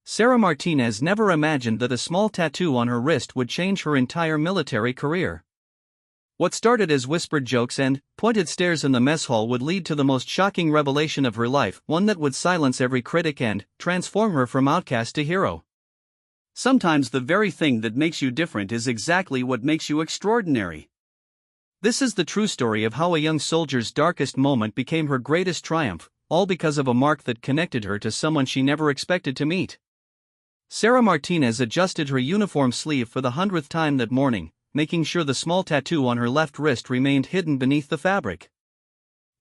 Sarah Martinez never imagined that a small tattoo on her wrist would change her entire military career. What started as whispered jokes and pointed stares in the mess hall would lead to the most shocking revelation of her life, one that would silence every critic and transform her from outcast to hero. Sometimes the very thing that makes you different is exactly what makes you extraordinary. This is the true story of how a young soldier's darkest moment became her greatest triumph, all because of a mark that connected her to someone she never expected to meet. Sarah Martinez adjusted her uniform sleeve for the 100th time that morning, making sure the small tattoo on her left wrist remained hidden beneath the fabric.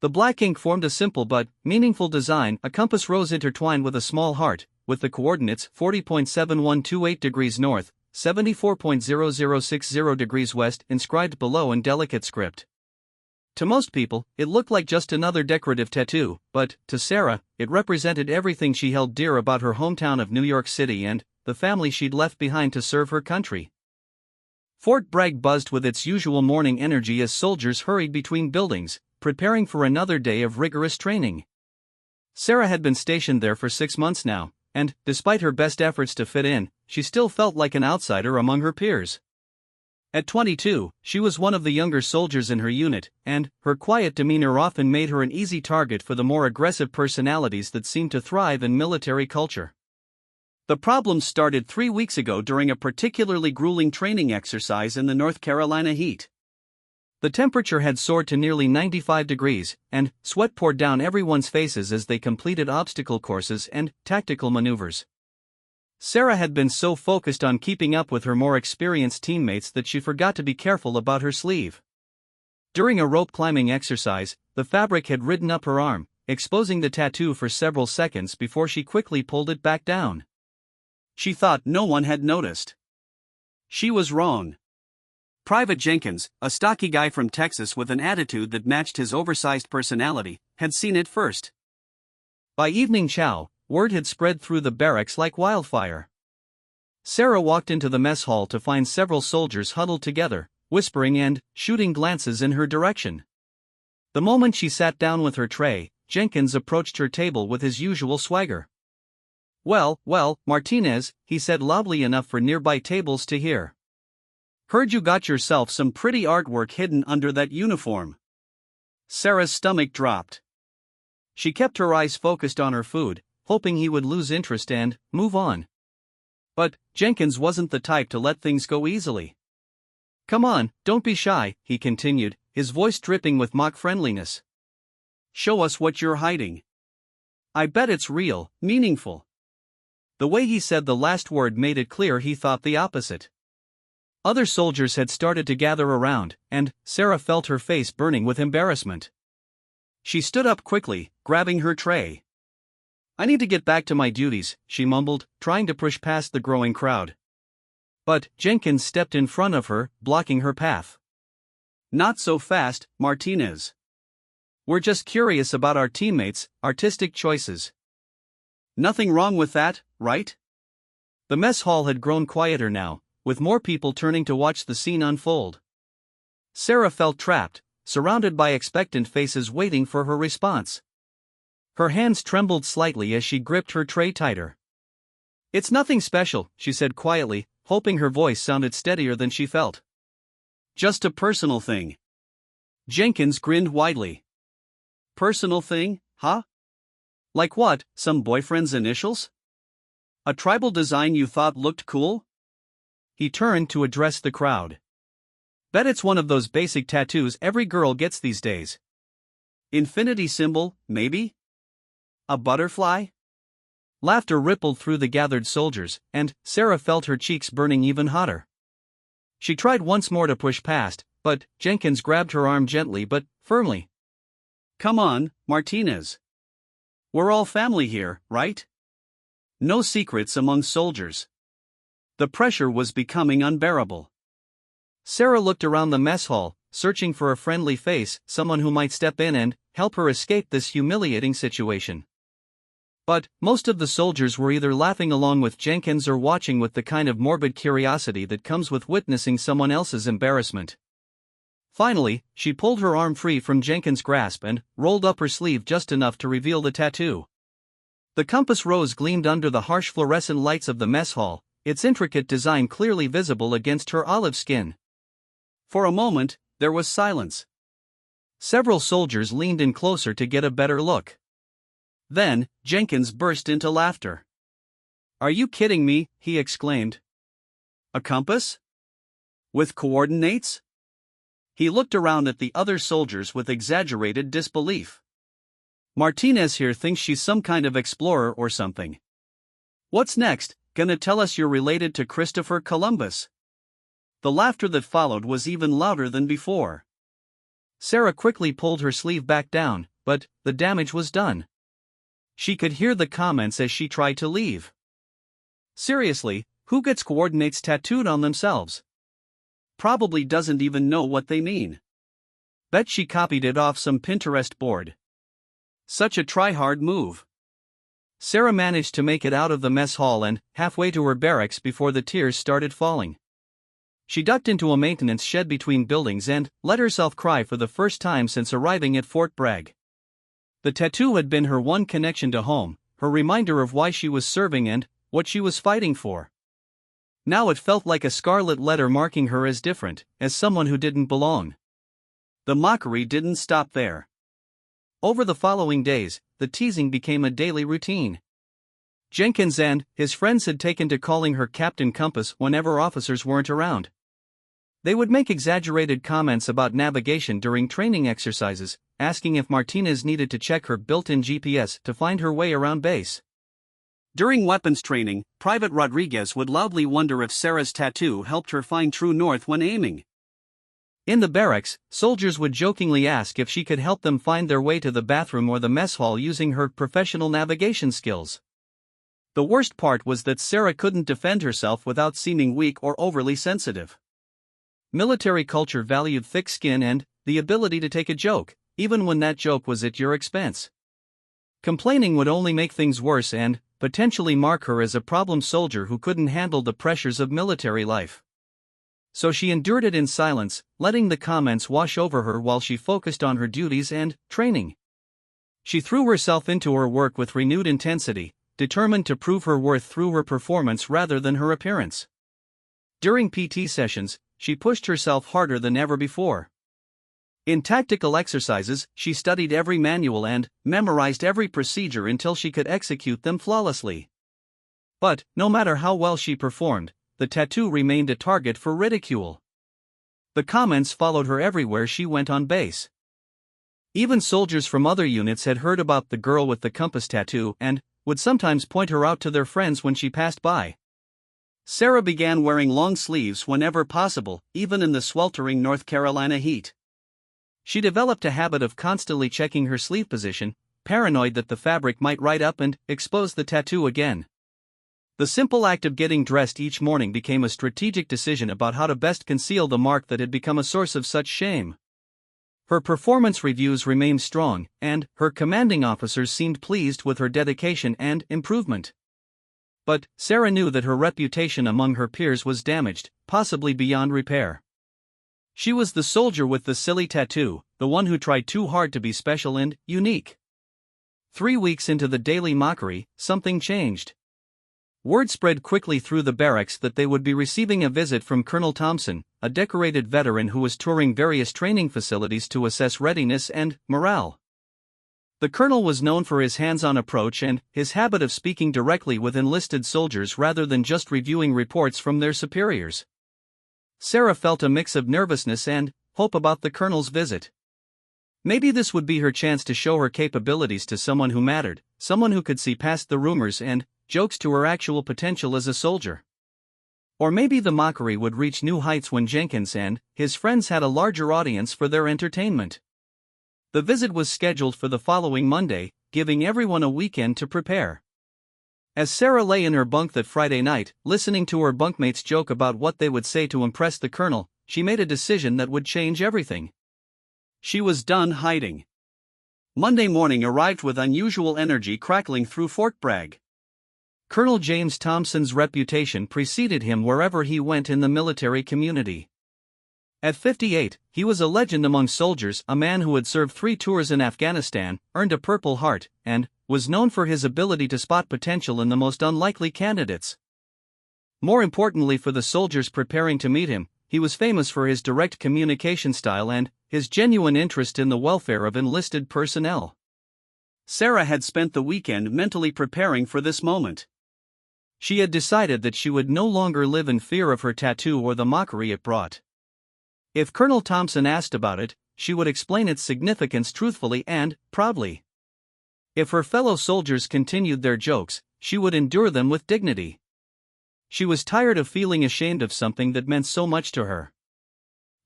The black ink formed a simple but meaningful design, a compass rose intertwined with a small heart, with the coordinates 40.7128 degrees north, 74.0060 degrees west inscribed below in delicate script. To most people, it looked like just another decorative tattoo, but, to Sarah, it represented everything she held dear about her hometown of New York City and the family she'd left behind to serve her country. Fort Bragg buzzed with its usual morning energy as soldiers hurried between buildings, preparing for another day of rigorous training. Sarah had been stationed there for 6 months now, and, despite her best efforts to fit in, she still felt like an outsider among her peers. At 22, she was one of the younger soldiers in her unit, and her quiet demeanor often made her an easy target for the more aggressive personalities that seemed to thrive in military culture. The problem started 3 weeks ago during a particularly grueling training exercise in the North Carolina heat. The temperature had soared to nearly 95 degrees, and sweat poured down everyone's faces as they completed obstacle courses and tactical maneuvers. Sarah had been so focused on keeping up with her more experienced teammates that she forgot to be careful about her sleeve. During a rope climbing exercise, the fabric had ridden up her arm, exposing the tattoo for several seconds before she quickly pulled it back down. She thought no one had noticed. She was wrong. Private Jenkins, a stocky guy from Texas with an attitude that matched his oversized personality, had seen it first. By evening chow, word had spread through the barracks like wildfire. Sarah walked into the mess hall to find several soldiers huddled together, whispering and shooting glances in her direction. The moment she sat down with her tray, Jenkins approached her table with his usual swagger. Well, Martinez," he said loudly enough for nearby tables to hear. "Heard you got yourself some pretty artwork hidden under that uniform." Sarah's stomach dropped. She kept her eyes focused on her food, hoping he would lose interest and move on. But Jenkins wasn't the type to let things go easily. "Come on, don't be shy," he continued, his voice dripping with mock friendliness. "Show us what you're hiding. I bet it's real, meaningful." The way he said the last word made it clear he thought the opposite. Other soldiers had started to gather around, and Sarah felt her face burning with embarrassment. She stood up quickly, grabbing her tray. "I need to get back to my duties," she mumbled, trying to push past the growing crowd. But Jenkins stepped in front of her, blocking her path. "Not so fast, Martinez. We're just curious about our teammates' artistic choices." "Nothing wrong with that, right?" The mess hall had grown quieter now, with more people turning to watch the scene unfold. Sarah felt trapped, surrounded by expectant faces waiting for her response. Her hands trembled slightly as she gripped her tray tighter. "It's nothing special," she said quietly, hoping her voice sounded steadier than she felt. "Just a personal thing." Jenkins grinned widely. "Personal thing, huh? Like what, some boyfriend's initials? A tribal design you thought looked cool?" He turned to address the crowd. "Bet it's one of those basic tattoos every girl gets these days. Infinity symbol, maybe? A butterfly?" Laughter rippled through the gathered soldiers, and Sarah felt her cheeks burning even hotter. She tried once more to push past, but Jenkins grabbed her arm gently but firmly. "Come on, Martinez. We're all family here, right? No secrets among soldiers." The pressure was becoming unbearable. Sarah looked around the mess hall, searching for a friendly face, someone who might step in and help her escape this humiliating situation. But most of the soldiers were either laughing along with Jenkins or watching with the kind of morbid curiosity that comes with witnessing someone else's embarrassment. Finally, she pulled her arm free from Jenkins' grasp and rolled up her sleeve just enough to reveal the tattoo. The compass rose gleamed under the harsh fluorescent lights of the mess hall, its intricate design clearly visible against her olive skin. For a moment, there was silence. Several soldiers leaned in closer to get a better look. Then, Jenkins burst into laughter. "Are you kidding me?" he exclaimed. "A compass? With coordinates?" He looked around at the other soldiers with exaggerated disbelief. "Martinez here thinks she's some kind of explorer or something. What's next, gonna tell us you're related to Christopher Columbus?" The laughter that followed was even louder than before. Sarah quickly pulled her sleeve back down, but the damage was done. She could hear the comments as she tried to leave. Seriously, who gets coordinates tattooed on themselves? Probably doesn't even know what they mean. Bet she copied it off some Pinterest board. Such a try-hard move. Sarah managed to make it out of the mess hall and halfway to her barracks before the tears started falling. She ducked into a maintenance shed between buildings and let herself cry for the first time since arriving at Fort Bragg. The tattoo had been her one connection to home, her reminder of why she was serving and what she was fighting for. Now it felt like a scarlet letter marking her as different, as someone who didn't belong. The mockery didn't stop there. Over the following days, the teasing became a daily routine. Jenkins and his friends had taken to calling her Captain Compass whenever officers weren't around. They would make exaggerated comments about navigation during training exercises, asking if Martinez needed to check her built-in GPS to find her way around base. During weapons training, Private Rodriguez would loudly wonder if Sarah's tattoo helped her find true north when aiming. In the barracks, soldiers would jokingly ask if she could help them find their way to the bathroom or the mess hall using her professional navigation skills. The worst part was that Sarah couldn't defend herself without seeming weak or overly sensitive. Military culture valued thick skin and the ability to take a joke, even when that joke was at your expense. Complaining would only make things worse and potentially mark her as a problem soldier who couldn't handle the pressures of military life. So she endured it in silence, letting the comments wash over her while she focused on her duties and training. She threw herself into her work with renewed intensity, determined to prove her worth through her performance rather than her appearance. During PT sessions, she pushed herself harder than ever before. In tactical exercises, she studied every manual and memorized every procedure until she could execute them flawlessly. But, no matter how well she performed, the tattoo remained a target for ridicule. The comments followed her everywhere she went on base. Even soldiers from other units had heard about the girl with the compass tattoo and would sometimes point her out to their friends when she passed by. Sarah began wearing long sleeves whenever possible, even in the sweltering North Carolina heat. She developed a habit of constantly checking her sleeve position, paranoid that the fabric might ride up and expose the tattoo again. The simple act of getting dressed each morning became a strategic decision about how to best conceal the mark that had become a source of such shame. Her performance reviews remained strong, and her commanding officers seemed pleased with her dedication and improvement. But Sarah knew that her reputation among her peers was damaged, possibly beyond repair. She was the soldier with the silly tattoo, the one who tried too hard to be special and unique. 3 weeks into the daily mockery, something changed. Word spread quickly through the barracks that they would be receiving a visit from Colonel Thompson, a decorated veteran who was touring various training facilities to assess readiness and morale. The colonel was known for his hands-on approach and his habit of speaking directly with enlisted soldiers rather than just reviewing reports from their superiors. Sarah felt a mix of nervousness and hope about the colonel's visit. Maybe this would be her chance to show her capabilities to someone who mattered, someone who could see past the rumors and jokes to her actual potential as a soldier. Or maybe the mockery would reach new heights when Jenkins and his friends had a larger audience for their entertainment. The visit was scheduled for the following Monday, giving everyone a weekend to prepare. As Sarah lay in her bunk that Friday night, listening to her bunkmates joke about what they would say to impress the colonel, she made a decision that would change everything. She was done hiding. Monday morning arrived with unusual energy crackling through Fort Bragg. Colonel James Thompson's reputation preceded him wherever he went in the military community. At 58, he was a legend among soldiers, a man who had served 3 tours in Afghanistan, earned a Purple Heart, and was known for his ability to spot potential in the most unlikely candidates. More importantly for the soldiers preparing to meet him, he was famous for his direct communication style and his genuine interest in the welfare of enlisted personnel. Sarah had spent the weekend mentally preparing for this moment. She had decided that she would no longer live in fear of her tattoo or the mockery it brought. If Colonel Thompson asked about it, she would explain its significance truthfully and proudly. If her fellow soldiers continued their jokes, she would endure them with dignity. She was tired of feeling ashamed of something that meant so much to her.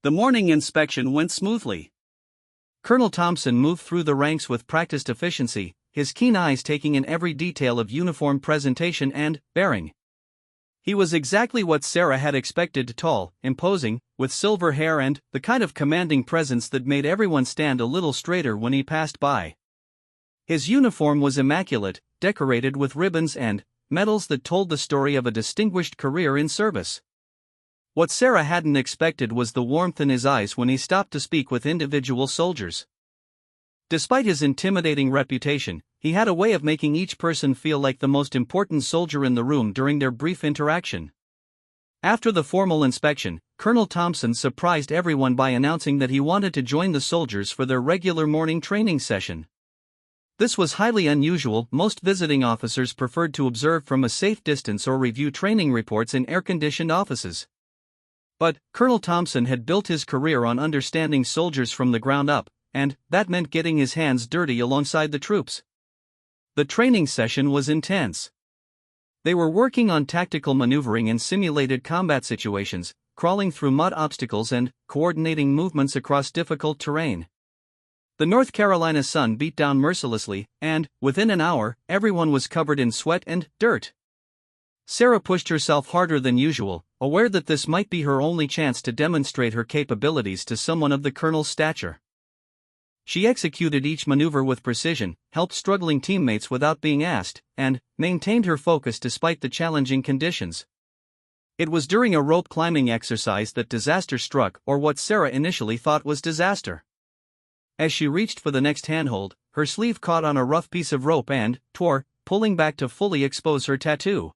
The morning inspection went smoothly. Colonel Thompson moved through the ranks with practiced efficiency, his keen eyes taking in every detail of uniform presentation and bearing. He was exactly what Sarah had expected: tall, imposing, with silver hair and the kind of commanding presence that made everyone stand a little straighter when he passed by. His uniform was immaculate, decorated with ribbons and medals that told the story of a distinguished career in service. What Sarah hadn't expected was the warmth in his eyes when he stopped to speak with individual soldiers. Despite his intimidating reputation, he had a way of making each person feel like the most important soldier in the room during their brief interaction. After the formal inspection, Colonel Thompson surprised everyone by announcing that he wanted to join the soldiers for their regular morning training session. This was highly unusual. Most visiting officers preferred to observe from a safe distance or review training reports in air-conditioned offices. But Colonel Thompson had built his career on understanding soldiers from the ground up, and that meant getting his hands dirty alongside the troops. The training session was intense. They were working on tactical maneuvering in simulated combat situations, crawling through mud obstacles and coordinating movements across difficult terrain. The North Carolina sun beat down mercilessly, and, within an hour, everyone was covered in sweat and dirt. Sarah pushed herself harder than usual, aware that this might be her only chance to demonstrate her capabilities to someone of the colonel's stature. She executed each maneuver with precision, helped struggling teammates without being asked, and maintained her focus despite the challenging conditions. It was during a rope climbing exercise that disaster struck, or what Sarah initially thought was disaster. As she reached for the next handhold, her sleeve caught on a rough piece of rope and tore, pulling back to fully expose her tattoo.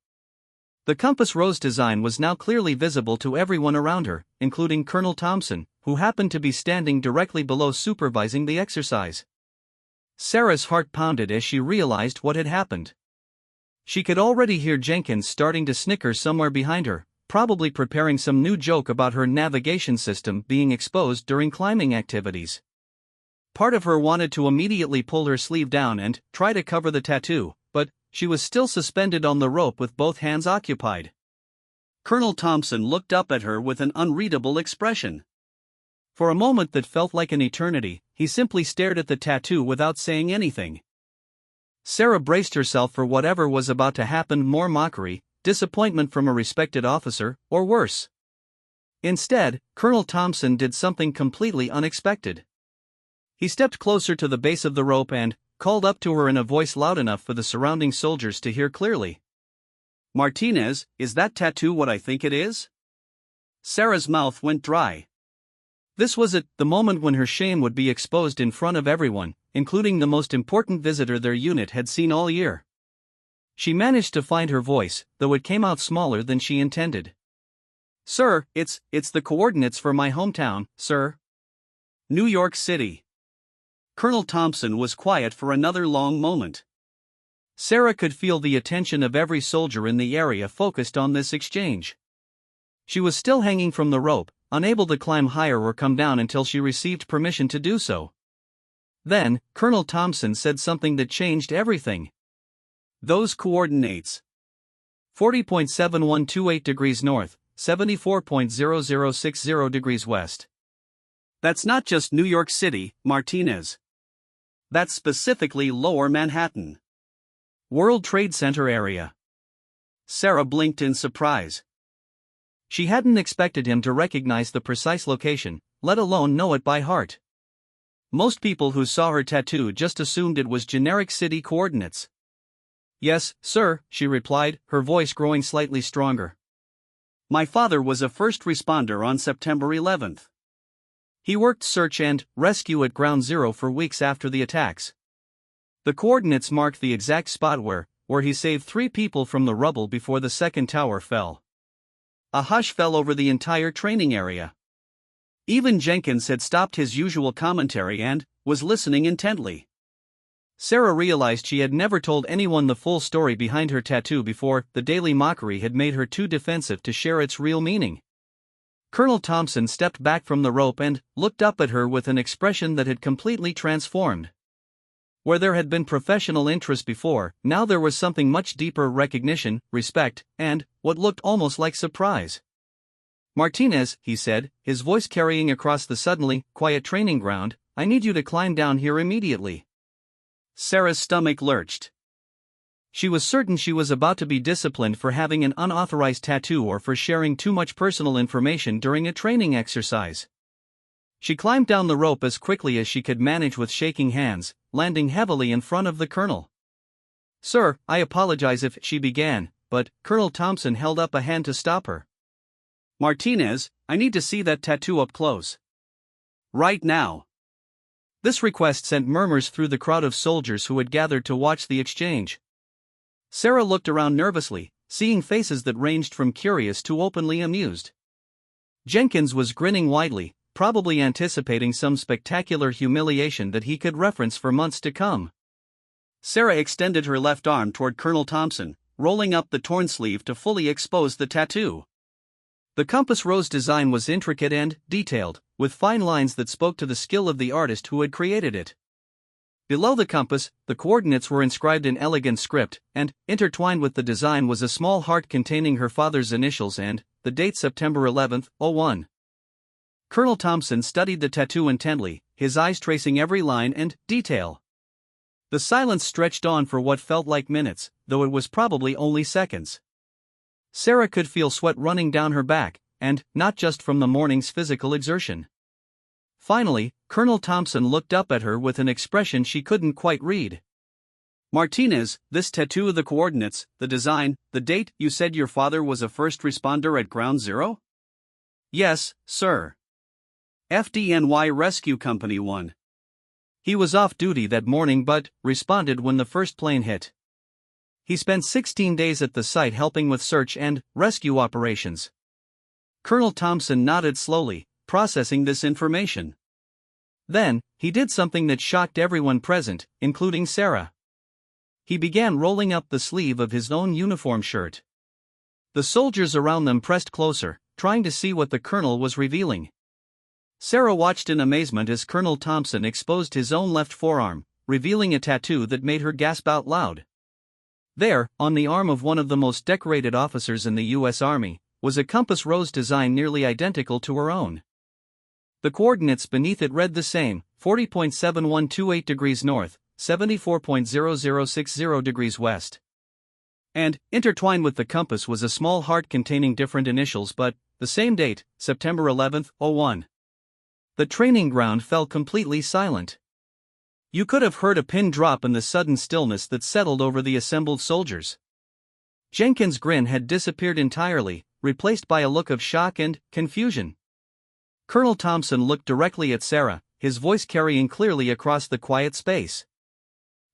The compass rose design was now clearly visible to everyone around her, including Colonel Thompson, who happened to be standing directly below supervising the exercise. Sarah's heart pounded as she realized what had happened. She could already hear Jenkins starting to snicker somewhere behind her, probably preparing some new joke about her navigation system being exposed during climbing activities. Part of her wanted to immediately pull her sleeve down and try to cover the tattoo, but she was still suspended on the rope with both hands occupied. Colonel Thompson looked up at her with an unreadable expression. For a moment that felt like an eternity, he simply stared at the tattoo without saying anything. Sarah braced herself for whatever was about to happen: more mockery, disappointment from a respected officer, or worse. Instead, Colonel Thompson did something completely unexpected. He stepped closer to the base of the rope and called up to her in a voice loud enough for the surrounding soldiers to hear clearly. "Martinez, is that tattoo what I think it is?" Sarah's mouth went dry. This was the moment when her shame would be exposed in front of everyone, including the most important visitor their unit had seen all year. She managed to find her voice, though it came out smaller than she intended. "Sir, it's the coordinates for my hometown, sir. New York City." Colonel Thompson was quiet for another long moment. Sarah could feel the attention of every soldier in the area focused on this exchange. She was still hanging from the rope, unable to climb higher or come down until she received permission to do so. Then, Colonel Thompson said something that changed everything. "Those coordinates. 40.7128 degrees north, 74.0060 degrees west. That's not just New York City, Martinez. That's specifically Lower Manhattan. World Trade Center area." Sarah blinked in surprise. She hadn't expected him to recognize the precise location, let alone know it by heart. Most people who saw her tattoo just assumed it was generic city coordinates. "Yes, sir," she replied, her voice growing slightly stronger. "My father was a first responder on September 11th. He worked search and rescue at Ground Zero for weeks after the attacks. The coordinates marked the exact spot where he saved 3 people from the rubble before the second tower fell. A hush fell over the entire training area. Even Jenkins had stopped his usual commentary and was listening intently. Sarah realized she had never told anyone the full story behind her tattoo before. The daily mockery had made her too defensive to share its real meaning. Colonel Thompson stepped back from the rope and looked up at her with an expression that had completely transformed. Where there had been professional interest before, now there was something much deeper: recognition, respect, and what looked almost like surprise. "Martinez," he said, his voice carrying across the suddenly quiet training ground, "I need you to climb down here immediately." Sarah's stomach lurched. She was certain she was about to be disciplined for having an unauthorized tattoo or for sharing too much personal information during a training exercise. She climbed down the rope as quickly as she could manage with shaking hands, landing heavily in front of the colonel. "Sir, I apologize if," she began, but Colonel Thompson held up a hand to stop her. "Martinez, I need to see that tattoo up close. Right now." This request sent murmurs through the crowd of soldiers who had gathered to watch the exchange. Sarah looked around nervously, seeing faces that ranged from curious to openly amused. Jenkins was grinning widely, probably anticipating some spectacular humiliation that he could reference for months to come. Sarah extended her left arm toward Colonel Thompson, rolling up the torn sleeve to fully expose the tattoo. The compass rose design was intricate and detailed, with fine lines that spoke to the skill of the artist who had created it. Below the compass, the coordinates were inscribed in elegant script, and intertwined with the design was a small heart containing her father's initials and the date September 11, 01. Colonel Thompson studied the tattoo intently, his eyes tracing every line and detail. The silence stretched on for what felt like minutes, though it was probably only seconds. Sarah could feel sweat running down her back, and not just from the morning's physical exertion. Finally, Colonel Thompson looked up at her with an expression she couldn't quite read. "Martinez, this tattoo of the coordinates, the design, the date, you said your father was a first responder at Ground Zero?" "Yes, sir. FDNY Rescue Company 1. He was off duty that morning but responded when the first plane hit. He spent 16 days at the site helping with search and rescue operations." Colonel Thompson nodded slowly, processing this information. Then, he did something that shocked everyone present, including Sarah. He began rolling up the sleeve of his own uniform shirt. The soldiers around them pressed closer, trying to see what the colonel was revealing. Sarah watched in amazement as Colonel Thompson exposed his own left forearm, revealing a tattoo that made her gasp out loud. There, on the arm of one of the most decorated officers in the U.S. Army, was a compass rose design nearly identical to her own. The coordinates beneath it read the same: 40.7128 degrees north, 74.0060 degrees west. And, intertwined with the compass was a small heart containing different initials but the same date, September 11, 01. The training ground fell completely silent. You could have heard a pin drop in the sudden stillness that settled over the assembled soldiers. Jenkins' grin had disappeared entirely, replaced by a look of shock and confusion. Colonel Thompson looked directly at Sarah, his voice carrying clearly across the quiet space.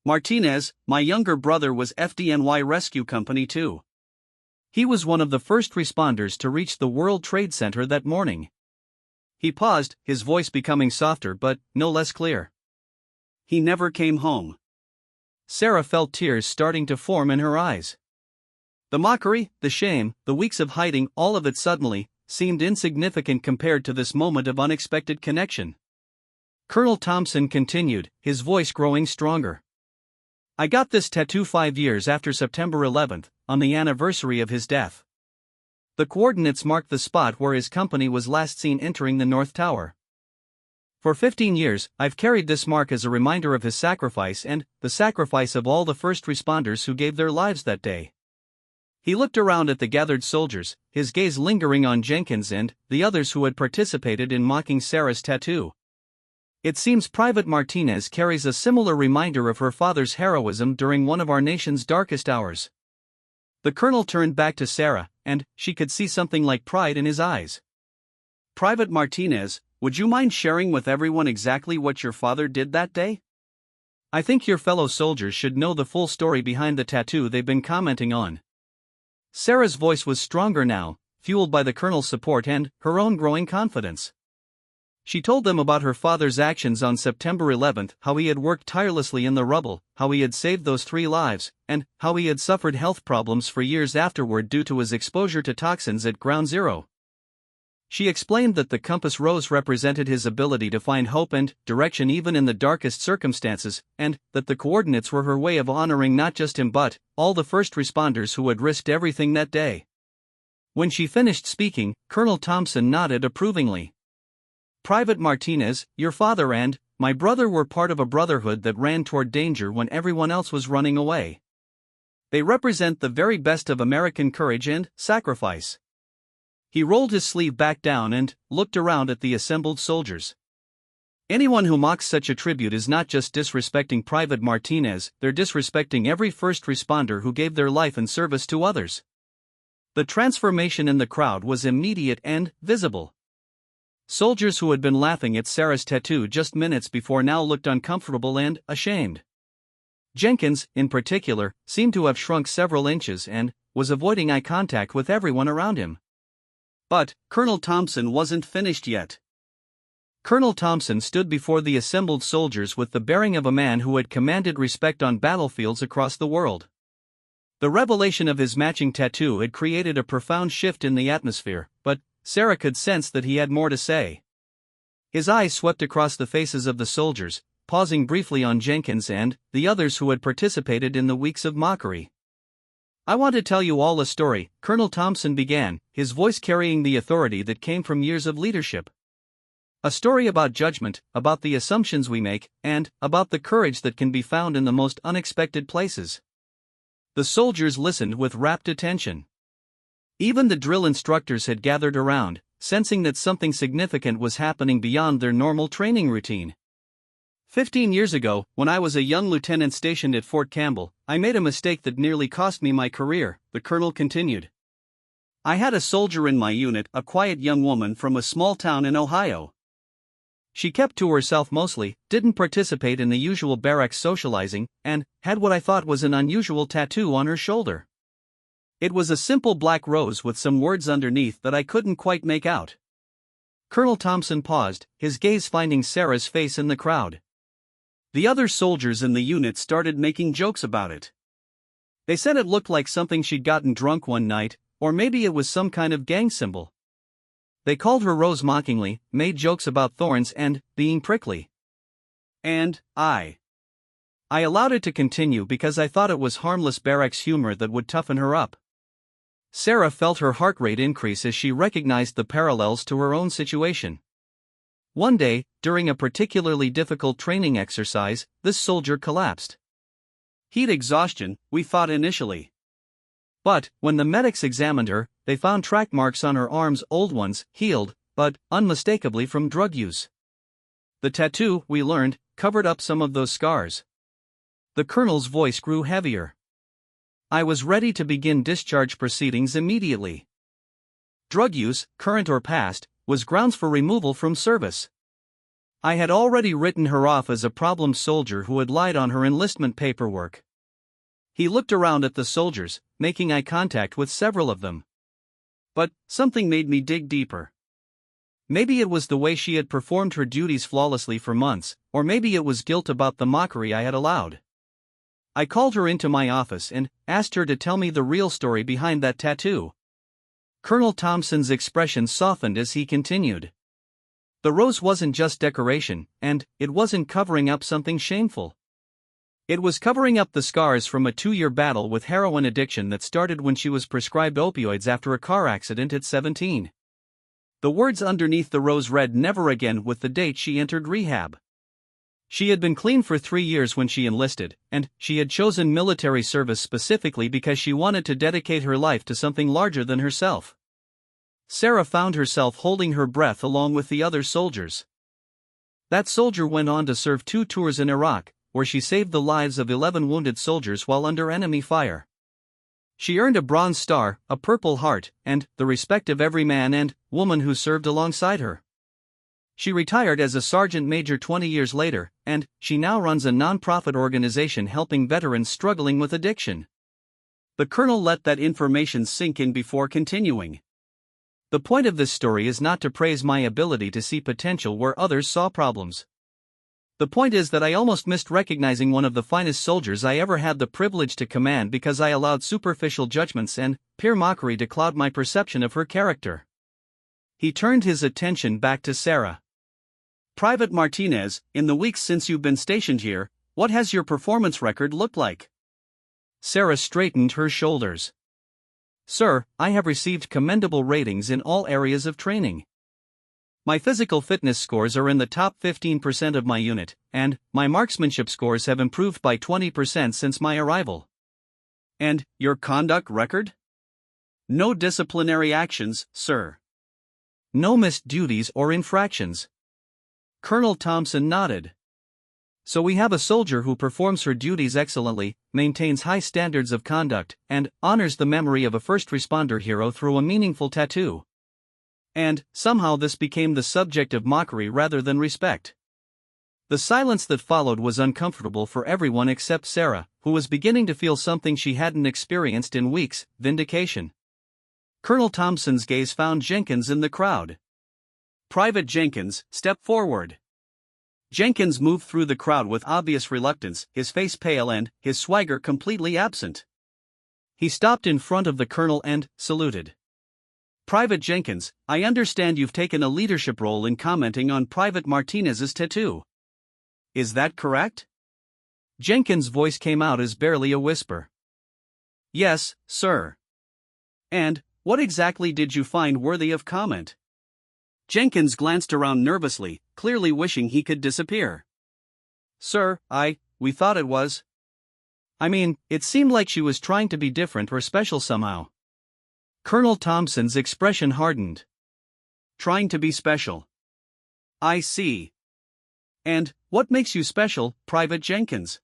"Martinez, my younger brother was FDNY Rescue Company 2. He was one of the first responders to reach the World Trade Center that morning." He paused, his voice becoming softer but no less clear. "He never came home." Sarah felt tears starting to form in her eyes. The mockery, the shame, the weeks of hiding, all of it suddenly seemed insignificant compared to this moment of unexpected connection. Colonel Thompson continued, his voice growing stronger. "I got this tattoo 5 years after September 11th, on the anniversary of his death. The coordinates marked the spot where his company was last seen entering the North Tower. For 15 years, I've carried this mark as a reminder of his sacrifice and the sacrifice of all the first responders who gave their lives that day." He looked around at the gathered soldiers, his gaze lingering on Jenkins and the others who had participated in mocking Sarah's tattoo. "It seems Private Martinez carries a similar reminder of her father's heroism during one of our nation's darkest hours." The colonel turned back to Sarah, and she could see something like pride in his eyes. "Private Martinez, would you mind sharing with everyone exactly what your father did that day?" I think your fellow soldiers should know the full story behind the tattoo they've been commenting on. Sarah's voice was stronger now, fueled by the colonel's support and her own growing confidence. She told them about her father's actions on September 11, how he had worked tirelessly in the rubble, how he had saved those 3 lives, and how he had suffered health problems for years afterward due to his exposure to toxins at Ground Zero. She explained that the compass rose represented his ability to find hope and direction even in the darkest circumstances, and that the coordinates were her way of honoring not just him but all the first responders who had risked everything that day. When she finished speaking, Colonel Thompson nodded approvingly. Private Martinez, your father and my brother were part of a brotherhood that ran toward danger when everyone else was running away. They represent the very best of American courage and sacrifice. He rolled his sleeve back down and looked around at the assembled soldiers. Anyone who mocks such a tribute is not just disrespecting Private Martinez, they're disrespecting every first responder who gave their life in service to others. The transformation in the crowd was immediate and visible. Soldiers who had been laughing at Sarah's tattoo just minutes before now looked uncomfortable and ashamed. Jenkins, in particular, seemed to have shrunk several inches and was avoiding eye contact with everyone around him. But Colonel Thompson wasn't finished yet. Colonel Thompson stood before the assembled soldiers with the bearing of a man who had commanded respect on battlefields across the world. The revelation of his matching tattoo had created a profound shift in the atmosphere, but Sarah could sense that he had more to say. His eyes swept across the faces of the soldiers, pausing briefly on Jenkins and the others who had participated in the weeks of mockery. I want to tell you all a story, Colonel Thompson began, his voice carrying the authority that came from years of leadership. A story about judgment, about the assumptions we make, and about the courage that can be found in the most unexpected places. The soldiers listened with rapt attention. Even the drill instructors had gathered around, sensing that something significant was happening beyond their normal training routine. 15 years ago, when I was a young lieutenant stationed at Fort Campbell, I made a mistake that nearly cost me my career, the colonel continued. I had a soldier in my unit, a quiet young woman from a small town in Ohio. She kept to herself mostly, didn't participate in the usual barracks socializing, and had what I thought was an unusual tattoo on her shoulder. It was a simple black rose with some words underneath that I couldn't quite make out. Colonel Thompson paused, his gaze finding Sarah's face in the crowd. The other soldiers in the unit started making jokes about it. They said it looked like something she'd gotten drunk one night, or maybe it was some kind of gang symbol. They called her Rose mockingly, made jokes about thorns and being prickly. And I allowed it to continue because I thought it was harmless barracks humor that would toughen her up. Sarah felt her heart rate increase as she recognized the parallels to her own situation. One day, during a particularly difficult training exercise, this soldier collapsed. Heat exhaustion, we thought initially. But, when the medics examined her, they found track marks on her arms, old ones, healed, but unmistakably from drug use. The tattoo, we learned, covered up some of those scars. The colonel's voice grew heavier. I was ready to begin discharge proceedings immediately. Drug use, current or past, was grounds for removal from service. I had already written her off as a problem soldier who had lied on her enlistment paperwork. He looked around at the soldiers, making eye contact with several of them. But something made me dig deeper. Maybe it was the way she had performed her duties flawlessly for months, or maybe it was guilt about the mockery I had allowed. I called her into my office and asked her to tell me the real story behind that tattoo. Colonel Thompson's expression softened as he continued. The rose wasn't just decoration, and it wasn't covering up something shameful. It was covering up the scars from a 2-year battle with heroin addiction that started when she was prescribed opioids after a car accident at 17. The words underneath the rose read "Never again" with the date she entered rehab. She had been clean for 3 years when she enlisted, and she had chosen military service specifically because she wanted to dedicate her life to something larger than herself. Sarah found herself holding her breath along with the other soldiers. That soldier went on to serve 2 tours in Iraq, where she saved the lives of 11 wounded soldiers while under enemy fire. She earned a Bronze Star, a Purple Heart, and the respect of every man and woman who served alongside her. She retired as a sergeant major 20 years later, and she now runs a non-profit organization helping veterans struggling with addiction. The colonel let that information sink in before continuing. The point of this story is not to praise my ability to see potential where others saw problems. The point is that I almost missed recognizing one of the finest soldiers I ever had the privilege to command because I allowed superficial judgments and peer mockery to cloud my perception of her character. He turned his attention back to Sarah. Private Martinez, in the weeks since you've been stationed here, what has your performance record looked like? Sarah straightened her shoulders. Sir, I have received commendable ratings in all areas of training. My physical fitness scores are in the top 15% of my unit, and my marksmanship scores have improved by 20% since my arrival. And your conduct record? No disciplinary actions, sir. No missed duties or infractions. Colonel Thompson nodded. So we have a soldier who performs her duties excellently, maintains high standards of conduct, and honors the memory of a first responder hero through a meaningful tattoo. And, somehow this became the subject of mockery rather than respect. The silence that followed was uncomfortable for everyone except Sarah, who was beginning to feel something she hadn't experienced in weeks: vindication. Colonel Thompson's gaze found Jenkins in the crowd. Private Jenkins, step forward. Jenkins moved through the crowd with obvious reluctance, his face pale and his swagger completely absent. He stopped in front of the colonel and saluted. Private Jenkins, I understand you've taken a leadership role in commenting on Private Martinez's tattoo. Is that correct? Jenkins' voice came out as barely a whisper. Yes, sir. And what exactly did you find worthy of comment? Jenkins glanced around nervously, clearly wishing he could disappear. Sir, we thought it was. I mean, it seemed like she was trying to be different or special somehow. Colonel Thompson's expression hardened. Trying to be special. I see. And what makes you special, Private Jenkins?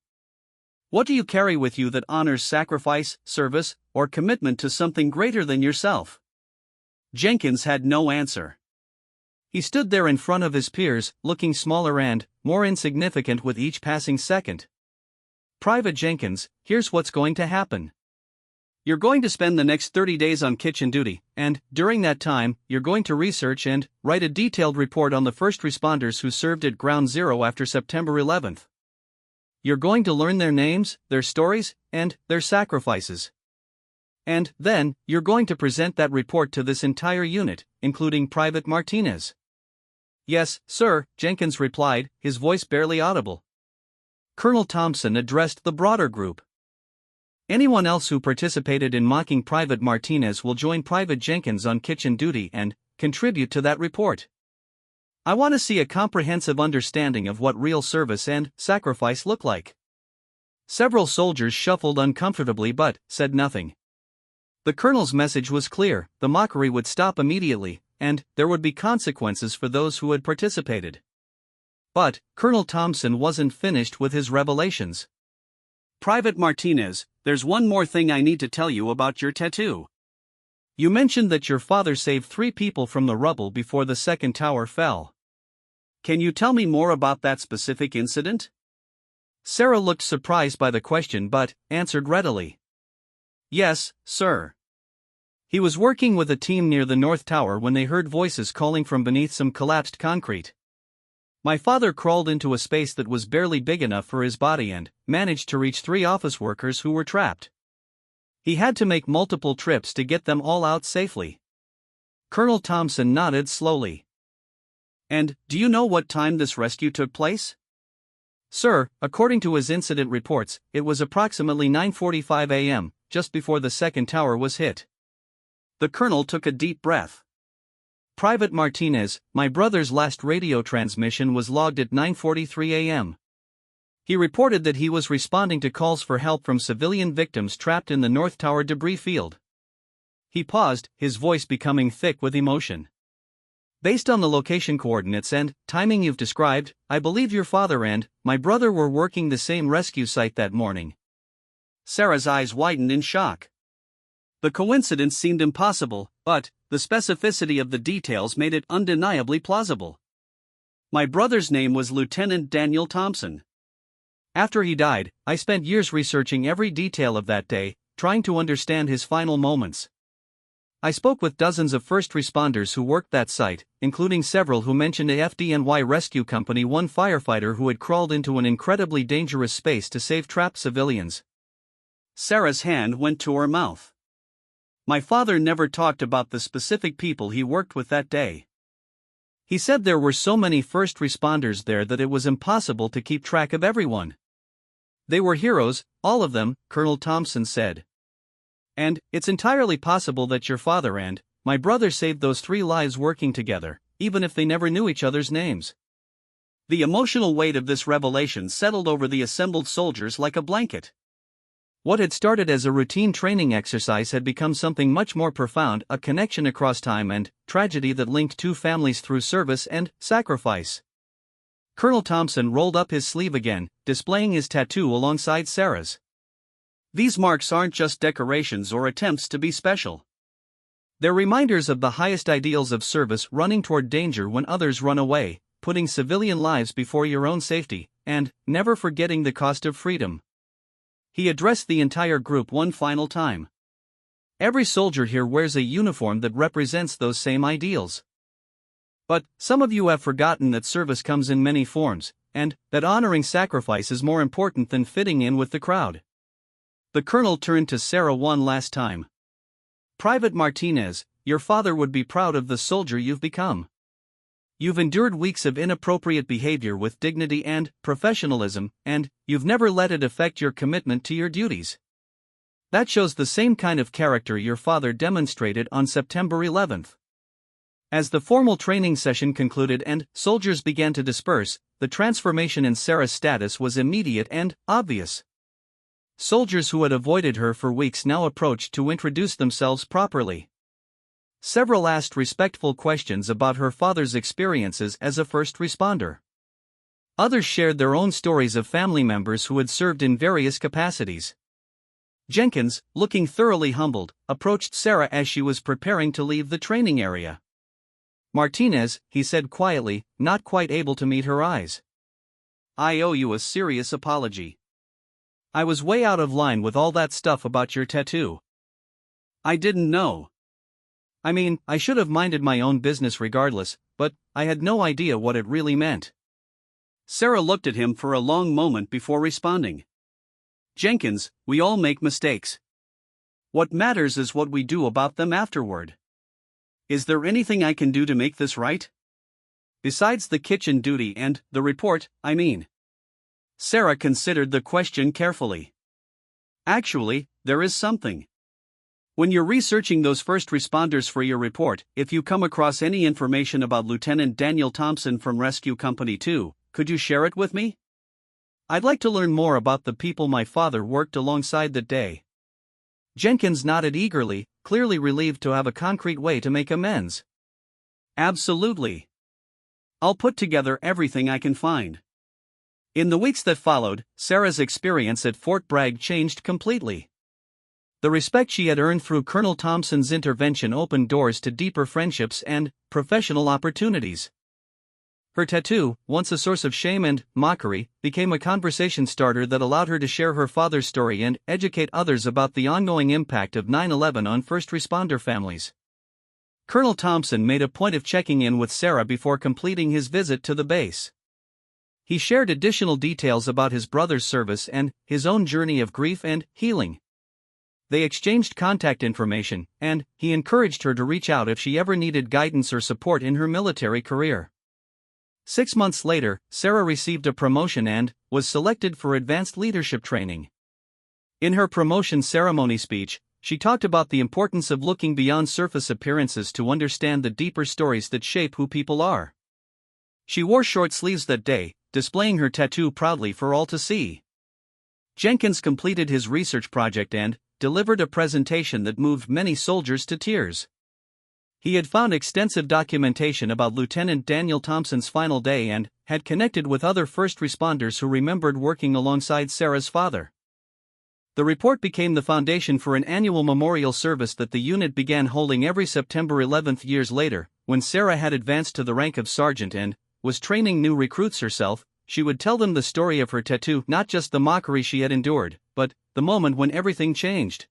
What do you carry with you that honors sacrifice, service, or commitment to something greater than yourself? Jenkins had no answer. He stood there in front of his peers, looking smaller and more insignificant with each passing second. Private Jenkins, here's what's going to happen. You're going to spend the next 30 days on kitchen duty, and during that time, you're going to research and write a detailed report on the first responders who served at Ground Zero after September 11th. You're going to learn their names, their stories, and their sacrifices. And then, you're going to present that report to this entire unit, including Private Martinez. Yes, sir, Jenkins replied, his voice barely audible. Colonel Thompson addressed the broader group. Anyone else who participated in mocking Private Martinez will join Private Jenkins on kitchen duty and contribute to that report. I want to see a comprehensive understanding of what real service and sacrifice look like. Several soldiers shuffled uncomfortably but said nothing. The colonel's message was clear: the mockery would stop immediately, and there would be consequences for those who had participated. But Colonel Thompson wasn't finished with his revelations. Private Martinez, there's one more thing I need to tell you about your tattoo. You mentioned that your father saved 3 people from the rubble before the second tower fell. Can you tell me more about that specific incident? Sarah looked surprised by the question but answered readily. Yes, sir. He was working with a team near the North Tower when they heard voices calling from beneath some collapsed concrete. My father crawled into a space that was barely big enough for his body and managed to reach 3 office workers who were trapped. He had to make multiple trips to get them all out safely. Colonel Thompson nodded slowly. And do you know what time this rescue took place? Sir, according to his incident reports, it was approximately 9:45 a.m., just before the second tower was hit. The colonel took a deep breath. Private Martinez, my brother's last radio transmission was logged at 9:43 a.m. He reported that he was responding to calls for help from civilian victims trapped in the North Tower debris field. He paused, his voice becoming thick with emotion. Based on the location coordinates and timing you've described, I believe your father and my brother were working the same rescue site that morning. Sarah's eyes widened in shock. The coincidence seemed impossible, but the specificity of the details made it undeniably plausible. My brother's name was Lieutenant Daniel Thompson. After he died, I spent years researching every detail of that day, trying to understand his final moments. I spoke with dozens of first responders who worked that site, including several who mentioned a FDNY rescue company, one firefighter who had crawled into an incredibly dangerous space to save trapped civilians. Sarah's hand went to her mouth. My father never talked about the specific people he worked with that day. He said there were so many first responders there that it was impossible to keep track of everyone. They were heroes, all of them, Colonel Thompson said. And it's entirely possible that your father and my brother saved those 3 lives working together, even if they never knew each other's names. The emotional weight of this revelation settled over the assembled soldiers like a blanket. What had started as a routine training exercise had become something much more profound, a connection across time and tragedy that linked 2 families through service and sacrifice. Colonel Thompson rolled up his sleeve again, displaying his tattoo alongside Sarah's. These marks aren't just decorations or attempts to be special. They're reminders of the highest ideals of service, running toward danger when others run away, putting civilian lives before your own safety, and never forgetting the cost of freedom. He addressed the entire group one final time. Every soldier here wears a uniform that represents those same ideals. But some of you have forgotten that service comes in many forms, and that honoring sacrifice is more important than fitting in with the crowd. The colonel turned to Sarah one last time. Private Martinez, your father would be proud of the soldier you've become. You've endured weeks of inappropriate behavior with dignity and professionalism, and you've never let it affect your commitment to your duties. That shows the same kind of character your father demonstrated on September 11th. As the formal training session concluded and soldiers began to disperse, the transformation in Sarah's status was immediate and obvious. Soldiers who had avoided her for weeks now approached to introduce themselves properly. Several asked respectful questions about her father's experiences as a first responder. Others shared their own stories of family members who had served in various capacities. Jenkins, looking thoroughly humbled, approached Sarah as she was preparing to leave the training area. Martinez, he said quietly, not quite able to meet her eyes. I owe you a serious apology. I was way out of line with all that stuff about your tattoo. I didn't know. I mean, I should have minded my own business regardless, but I had no idea what it really meant. Sarah looked at him for a long moment before responding. Jenkins, we all make mistakes. What matters is what we do about them afterward. Is there anything I can do to make this right? Besides the kitchen duty and the report, I mean. Sarah considered the question carefully. Actually, there is something. When you're researching those first responders for your report, if you come across any information about Lieutenant Daniel Thompson from Rescue Company 2, could you share it with me? I'd like to learn more about the people my father worked alongside that day. Jenkins nodded eagerly, clearly relieved to have a concrete way to make amends. Absolutely. I'll put together everything I can find. In the weeks that followed, Sarah's experience at Fort Bragg changed completely. The respect she had earned through Colonel Thompson's intervention opened doors to deeper friendships and professional opportunities. Her tattoo, once a source of shame and mockery, became a conversation starter that allowed her to share her father's story and educate others about the ongoing impact of 9/11 on first responder families. Colonel Thompson made a point of checking in with Sarah before completing his visit to the base. He shared additional details about his brother's service and his own journey of grief and healing. They exchanged contact information, and he encouraged her to reach out if she ever needed guidance or support in her military career. 6 months later, Sarah received a promotion and was selected for advanced leadership training. In her promotion ceremony speech, she talked about the importance of looking beyond surface appearances to understand the deeper stories that shape who people are. She wore short sleeves that day, displaying her tattoo proudly for all to see. Jenkins completed his research project and delivered a presentation that moved many soldiers to tears. He had found extensive documentation about Lieutenant Daniel Thompson's final day and had connected with other first responders who remembered working alongside Sarah's father. The report became the foundation for an annual memorial service that the unit began holding every September 11 years later, when Sarah had advanced to the rank of sergeant and was training new recruits herself, she would tell them the story of her tattoo, not just the mockery she had endured, but the moment when everything changed.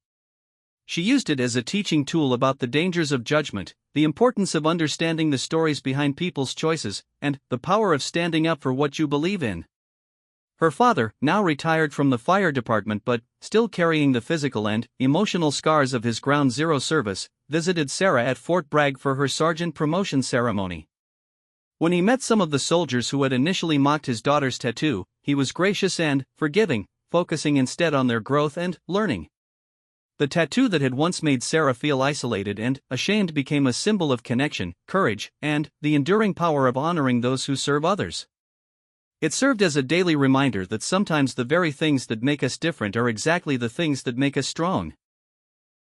She used it as a teaching tool about the dangers of judgment, the importance of understanding the stories behind people's choices, and the power of standing up for what you believe in. Her father, now retired from the fire department but still carrying the physical and emotional scars of his Ground Zero service, visited Sarah at Fort Bragg for her sergeant promotion ceremony. When he met some of the soldiers who had initially mocked his daughter's tattoo, he was gracious and forgiving, focusing instead on their growth and learning. The tattoo that had once made Sarah feel isolated and ashamed became a symbol of connection, courage, and the enduring power of honoring those who serve others. It served as a daily reminder that sometimes the very things that make us different are exactly the things that make us strong.